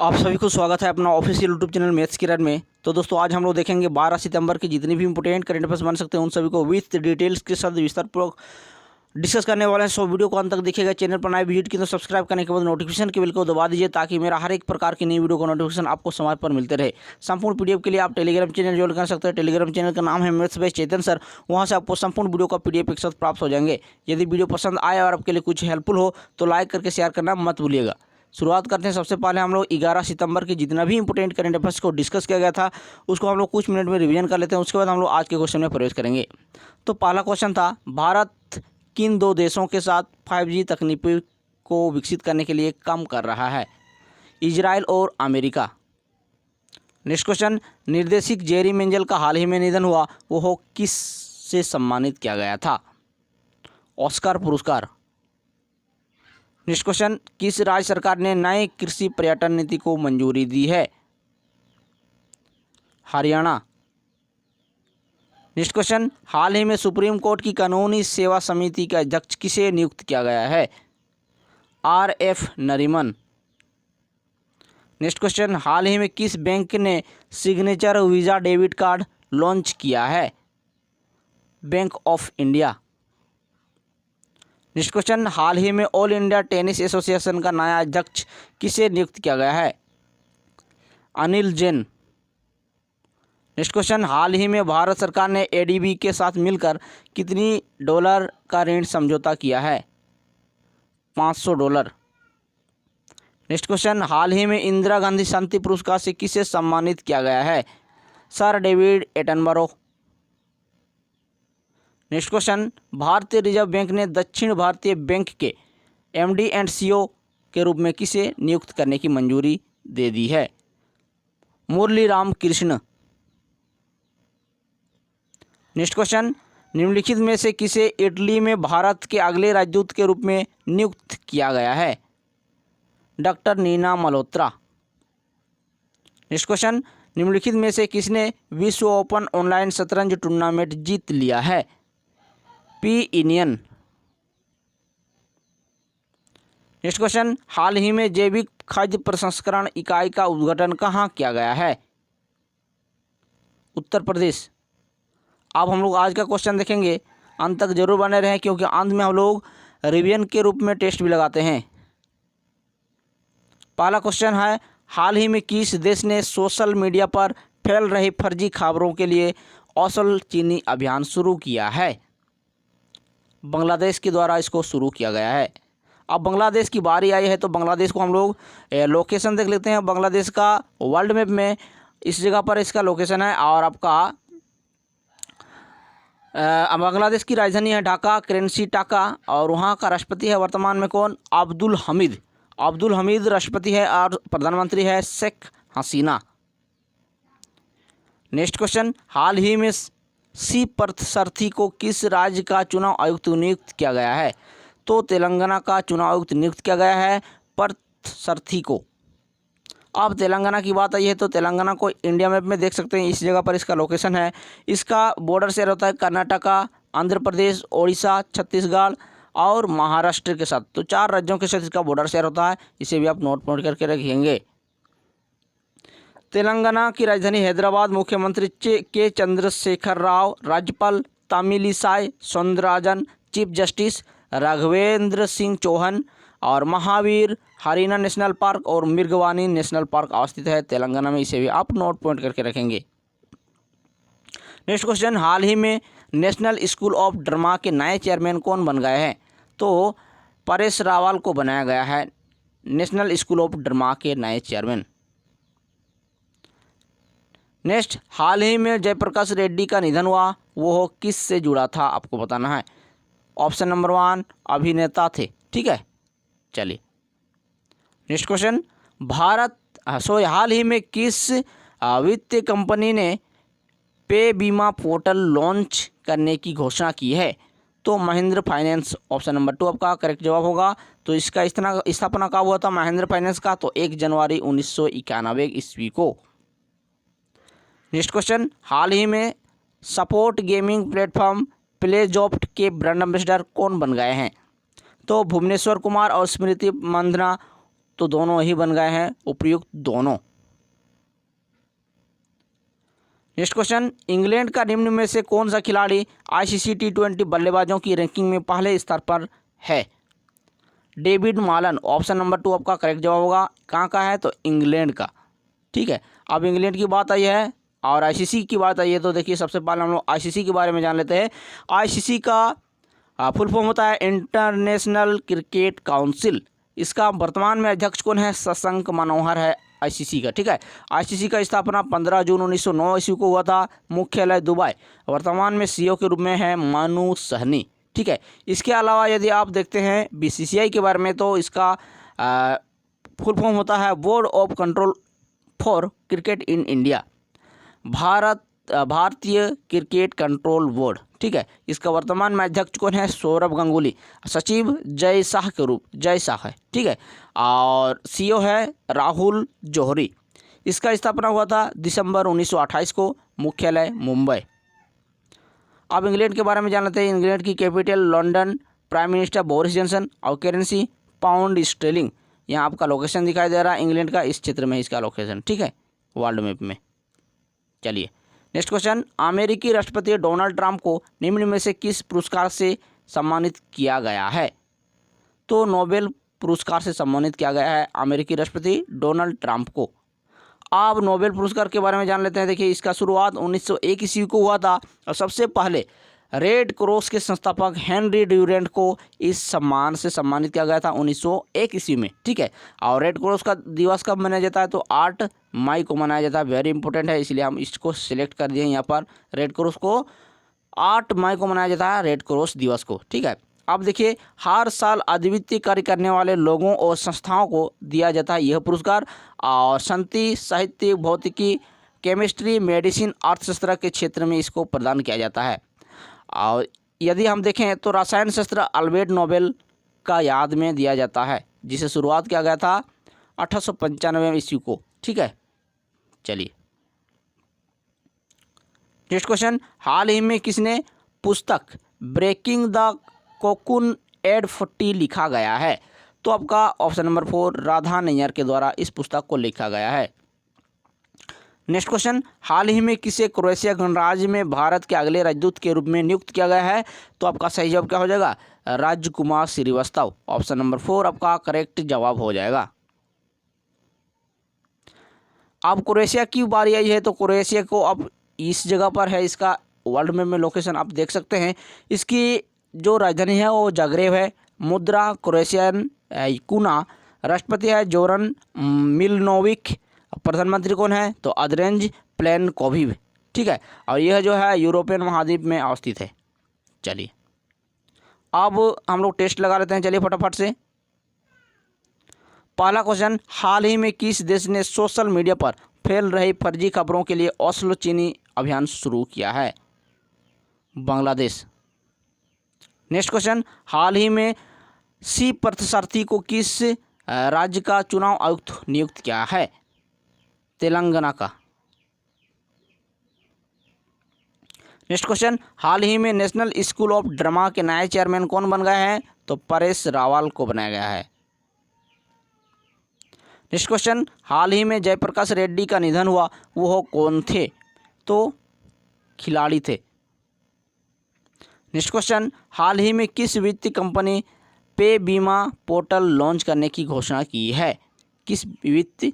आप सभी को स्वागत है अपना ऑफिशियल यूट्यूब चैनल मैथ्स किरण में। तो दोस्तों आज हम लोग देखेंगे 12 सितंबर की जितनी भी इंपॉर्टेंट करंट अफेयर्स बन सकते हैं उन सभी को विथ डिटेल्स के साथ विस्तारपूर्वक डिस्कस करने वाले हैं। सो वीडियो को अंत तक देखिएगा। चैनल पर नए विजिट की तो सब्सक्राइब करने के बाद नोटिफिकेशन के बिल को दबा दीजिए ताकि मेरा हर एक प्रकार की नई वीडियो का नोटिफिकेशन आपको समय पर मिलते रहे। संपूर्ण पीडीएफ के लिए आप टेलीग्राम चैनल ज्वाइन कर सकते हैं। टेलीग्राम चैनल का नाम है मैथ्स बाय चेतन सर। वहाँ से आपको संपूर्ण वीडियो का पीडीएफ एक साथ प्राप्त हो जाएंगे। यदि वीडियो पसंद आए और आपके लिए कुछ हेल्पफुल हो तो लाइक करके शेयर करना मत भूलिएगा। शुरुआत करते हैं। सबसे पहले हम लोग 11 सितंबर की जितना भी इंपॉर्टेंट करंट अफेयर्स को डिस्कस किया गया था उसको हम लोग कुछ मिनट में रिवीजन कर लेते हैं। उसके बाद हम लोग आज के क्वेश्चन में प्रवेश करेंगे। तो पहला क्वेश्चन था, भारत किन दो देशों के साथ 5G तकनीक को विकसित करने के लिए काम कर रहा है? इजराइल और अमेरिका। नेक्स्ट क्वेश्चन, निर्देशक जेरी मेंजल का हाल ही में निधन हुआ, वो किस से सम्मानित किया गया था? ऑस्कर पुरस्कार। नेक्स्ट क्वेश्चन, किस राज्य सरकार ने नए कृषि पर्यटन नीति को मंजूरी दी है? हरियाणा। नेक्स्ट क्वेश्चन, हाल ही में सुप्रीम कोर्ट की कानूनी सेवा समिति का अध्यक्ष किसे नियुक्त किया गया है? RF नरीमन। नेक्स्ट क्वेश्चन, हाल ही में किस बैंक ने signature Visa debit card launch किया है? Bank of India. Next question, हाल ही में ऑल इंडिया टेनिस एसोसिएशन का नया अध्यक्ष किसे नियुक्त किया गया है? अनिल जैन। नेक्स्ट क्वेश्चन, हाल ही में भारत सरकार ने ADB के साथ मिलकर कितनी डॉलर का ऋण समझौता किया है? $500। नेक्स्ट क्वेश्चन, हाल ही में इंदिरा गांधी शांति पुरस्कार से किसे सम्मानित किया गया है? Sir David Attenborough. Next question, भारतीय रिजर्व बैंक ने दक्षिण भारतीय बैंक के MD एंड CEO के रूप में किसे नियुक्त करने की मंजूरी दे दी है? मुरली राम कृष्ण। नेक्स्ट क्वेश्चन, निम्नलिखित में से किसे इटली में भारत के अगले राजदूत के रूप में नियुक्त किया गया है? Doctor Neena Malhotra. Next question, निम्नलिखित में से किसने विश्व ओपन ऑनलाइन शतरंज टूर्नामेंट जीत लिया है? पी इनियन। नेक्स्ट क्वेश्चन, हाल ही में जैविक खाद्य प्रसंस्करण इकाई का उद्घाटन कहाँ किया गया है? उत्तर प्रदेश। अब हम लोग आज का क्वेश्चन देखेंगे, अंत तक जरूर बने रहें क्योंकि अंत में हम लोग रिवीजन के रूप में टेस्ट भी लगाते हैं। पहला क्वेश्चन है, हाल ही में किस देश ने सोशल मीडिया पर फैल रही फर्जी खबरों के लिए असल चीनी अभियान शुरू किया है? बांग्लादेश के द्वारा इसको शुरू किया गया है। अब बांग्लादेश की बारी आई है तो बांग्लादेश को हम लोग लोकेशन देख लेते हैं। बांग्लादेश का वर्ल्ड मैप में इस जगह पर इसका लोकेशन है और आपका बांग्लादेश की राजधानी है ढाका, करेंसी टाका, और वहाँ का राष्ट्रपति है वर्तमान में कौन? अब्दुल हमीद। अब्दुल हमीद राष्ट्रपति है और प्रधानमंत्री है शेख हसीना। नेक्स्ट क्वेश्चन, हाल ही में सी पार्थसारथी को किस राज्य का चुनाव आयुक्त नियुक्त किया गया है? तो तेलंगाना का चुनाव आयुक्त नियुक्त किया गया है पार्थसारथी को। अब तेलंगाना की बात आई है तो तेलंगाना को इंडिया मैप में देख सकते हैं, इस जगह पर इसका लोकेशन है। इसका बॉर्डर शेयर होता है कर्नाटका, आंध्र प्रदेश, ओडिशा, छत्तीसगढ़ और महाराष्ट्र के साथ। तो 4 राज्यों के साथ इसका बॉर्डर शेयर होता है, इसे भी आप नोट करके रखेंगे। तेलंगाना की राजधानी हैदराबाद। मुख्यमंत्री के चंद्रशेखर राव, राज्यपाल तमिलिसाई सौंदरराजन, चीफ जस्टिस राघवेंद्र सिंह चौहान और महावीर हरीना नेशनल पार्क और मिर्गवानी नेशनल पार्क अवस्थित है तेलंगाना में, इसे भी आप नोट करके रखेंगे। नेक्स्ट क्वेश्चन, हाल ही में नेशनल स्कूल ऑफ ड्रामा के नए चेयरमैन कौन बन गए हैं? तो परेश रावल को बनाया गया है नेशनल स्कूल ऑफ ड्रामा के नए चेयरमैन। नेक्स्ट, हाल ही में जयप्रकाश रेड्डी का निधन हुआ, वो किस से जुड़ा था? आपको बताना है। ऑप्शन नंबर 1 अभिनेता थे। ठीक है, चलिए नेक्स्ट क्वेश्चन, हाल ही में किस वित्तीय कंपनी ने पे बीमा पोर्टल लॉन्च करने की घोषणा की है? तो महिंद्रा फाइनेंस। ऑप्शन नंबर 2 आपका करेक्ट जवाब होगा। तो इसका स्थापना कब हुआ था महिंद्रा फाइनेंस का? तो 1 जनवरी 1991 ईस्वी को। नेक्स्ट क्वेश्चन, हाल ही में सपोर्ट गेमिंग प्लेटफॉर्म प्लेजॉफ्ट के ब्रांड एम्बेसडर कौन बन गए हैं? तो भुवनेश्वर कुमार और स्मृति मंधना तो दोनों ही बन गए हैं उपयुक्त दोनों। नेक्स्ट क्वेश्चन, इंग्लैंड का निम्न में से कौन सा खिलाड़ी आईसीसी टी20 बल्लेबाजों की रैंकिंग में पहले स्तर पर है? डेविड मालन, ऑप्शन नंबर 2 आपका करेक्ट जवाब होगा। कहाँ का है? तो इंग्लैंड का। ठीक है, अब इंग्लैंड की बात आई है और आईसीसी की बात आई है, तो देखिए सबसे पहले हम लोग आईसीसी के बारे में जान लेते हैं। आईसीसी का फुल फॉर्म होता है इंटरनेशनल क्रिकेट काउंसिल। इसका वर्तमान में अध्यक्ष कौन है? शशांक मनोहर है आईसीसी का। ठीक है, आईसीसी का स्थापना 15 जून 1909 ईस्वी को हुआ था। मुख्यालय दुबई। वर्तमान में सीईओ के रूप में है मानू सहनी। ठीक है, इसके अलावा यदि आप देखते हैं बीसीसीआई के बारे में, तो इसका फुल फॉर्म होता है board of control for cricket in India. भारतीय क्रिकेट कंट्रोल बोर्ड। ठीक है, इसका वर्तमान में अध्यक्ष कौन है? सौरभ गंगुली। सचिव जय शाह है। ठीक है, और सीईओ है राहुल जौहरी। इसका स्थापना हुआ था दिसंबर 1928 को। मुख्यालय मुंबई। अब इंग्लैंड के बारे में जान लेते हैं। इंग्लैंड की capital London. Prime minister Boris Johnson और करेंसी पाउंड स्टर्लिंग। यहाँ आपका लोकेशन दिखाई दे रहा है इंग्लैंड का, इस क्षेत्र में इसका लोकेशन। ठीक है, वर्ल्ड मैप में। चलिए नेक्स्ट क्वेश्चन, अमेरिकी राष्ट्रपति डोनाल्ड ट्रंप को निम्न में से किस पुरस्कार से सम्मानित किया गया है? तो नोबेल पुरस्कार से सम्मानित किया गया है अमेरिकी राष्ट्रपति डोनाल्ड ट्रंप को। अब नोबेल पुरस्कार के बारे में जान लेते हैं। देखिए, इसका शुरुआत 1901 ईस्वी को हुआ था और सबसे पहले रेड क्रॉस के संस्थापक हेनरी ड्यूरेंट को इस सम्मान से सम्मानित किया गया था 1901 ईस्वी में। ठीक है, और रेड क्रॉस का दिवस कब मनाया जाता है? तो 8 मई को मनाया जाता है। वेरी इंपॉर्टेंट है, इसलिए हम इसको सिलेक्ट कर दिए यहाँ पर। रेड क्रॉस को 8 मई को मनाया जाता है, रेड क्रॉस दिवस को। ठीक है, अब देखिए, हर साल अद्वितीय कार्य करने वाले लोगों और संस्थाओं को दिया जाता है यह पुरस्कार। और शांति, साहित्य, भौतिकी, केमिस्ट्री, मेडिसिन, अर्थशास्त्र के क्षेत्र में इसको प्रदान किया जाता है। और यदि हम देखें तो रसायन शास्त्र अल्फ्रेड नोबेल का याद में दिया जाता है, जिसे शुरुआत किया गया था 1895 ईस्वी को। ठीक है, चलिए नेक्स्ट क्वेश्चन, हाल ही में किसने पुस्तक ब्रेकिंग द कोकून एट 40 लिखा गया है? तो आपका ऑप्शन नंबर 4 राधा नैयर के द्वारा इस पुस्तक को लिखा गया है। नेक्स्ट क्वेश्चन, हाल ही में किसे क्रोएशिया गणराज्य में भारत के अगले राजदूत के रूप में नियुक्त किया गया है? तो आपका सही जवाब क्या हो जाएगा? राजकुमार श्रीवास्तव। ऑप्शन नंबर 4 आपका करेक्ट जवाब हो जाएगा। अब क्रोएशिया की बारी आई है, तो क्रोएशिया को अब इस जगह पर है, इसका वर्ल्ड मैप में लोकेशन आप देख सकते हैं। इसकी जो राजधानी है वो जाग्रेब है। मुद्रा क्रोएशियन कुना। राष्ट्रपति है जोरन मिलनोविक। प्रधानमंत्री कौन है? तो अद्रेंज प्लेनकोविव। ठीक है, और यह जो है यूरोपियन महाद्वीप में अवस्थित है। चलिए अब हम लोग टेस्ट लगा लेते हैं। चलिए फटाफट से। पहला क्वेश्चन, हाल ही में किस देश ने सोशल मीडिया पर फैल रही फर्जी खबरों के लिए ओस्लो चीनी अभियान शुरू किया है? बांग्लादेश। नेक्स्ट क्वेश्चन, हाल ही में सी पार्थसारथी को किस राज्य का चुनाव आयुक्त नियुक्त किया है? तेलंगाना का। नेक्स्ट क्वेश्चन, हाल ही में नेशनल स्कूल ऑफ ड्रामा के नए चेयरमैन कौन बन गए हैं? तो परेश रावल को बनाया गया है। नेक्स्ट क्वेश्चन, हाल ही में जयप्रकाश रेड्डी का निधन हुआ, वो कौन थे? तो खिलाड़ी थे। नेक्स्ट क्वेश्चन, हाल ही में किस वित्तीय कंपनी पे बीमा पोर्टल लॉन्च करने की घोषणा की है? किस वित्तीय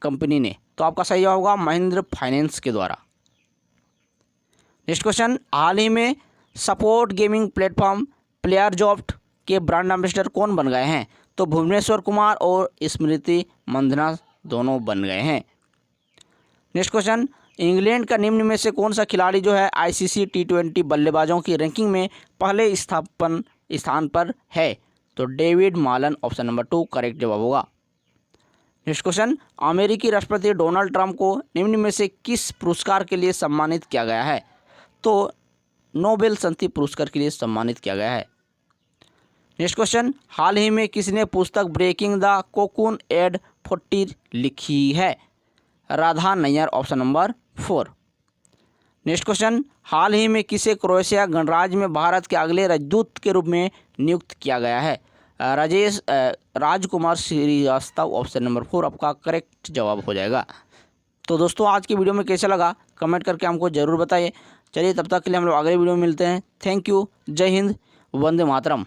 कंपनी ने? तो आपका सही जवाब होगा महिंद्रा फाइनेंस के द्वारा। नेक्स्ट क्वेश्चन, हाल ही में सपोर्ट गेमिंग प्लेटफॉर्म प्लेयरसॉफ्ट के ब्रांड एम्बेसडर कौन बन गए हैं? तो भुवनेश्वर कुमार और स्मृति मंधना दोनों बन गए हैं। नेक्स्ट क्वेश्चन, इंग्लैंड का निम्न में से कौन सा खिलाड़ी जो है आईसीसी टी20 बल्लेबाजों की रैंकिंग में पहले स्थान पर है? तो डेविड मालन। ऑप्शन नंबर 2 करेक्ट जवाब होगा। नेक्स्ट क्वेश्चन, अमेरिकी राष्ट्रपति डोनाल्ड ट्रंप को निम्न में से किस पुरस्कार के लिए सम्मानित किया गया है? तो नोबेल शांति पुरस्कार के लिए सम्मानित किया गया है। नेक्स्ट क्वेश्चन, हाल ही में किसने पुस्तक ब्रेकिंग द कोकून एट 40 लिखी है? Radha Nayyar. Option number 4। Next question, हाल ही में किसे क्रोएशिया गणराज्य में भारत के अगले राजदूत के रूप में नियुक्त किया गया है? राजकुमार श्रीवास्तव ऑप्शन नंबर 4 आपका करेक्ट जवाब हो जाएगा। तो दोस्तों आज की वीडियो में कैसा लगा कमेंट करके हमको ज़रूर बताइए। चलिए तब तक के लिए हम लोग अगले वीडियो में मिलते हैं। थैंक यू, जय हिंद, वंदे मातरम।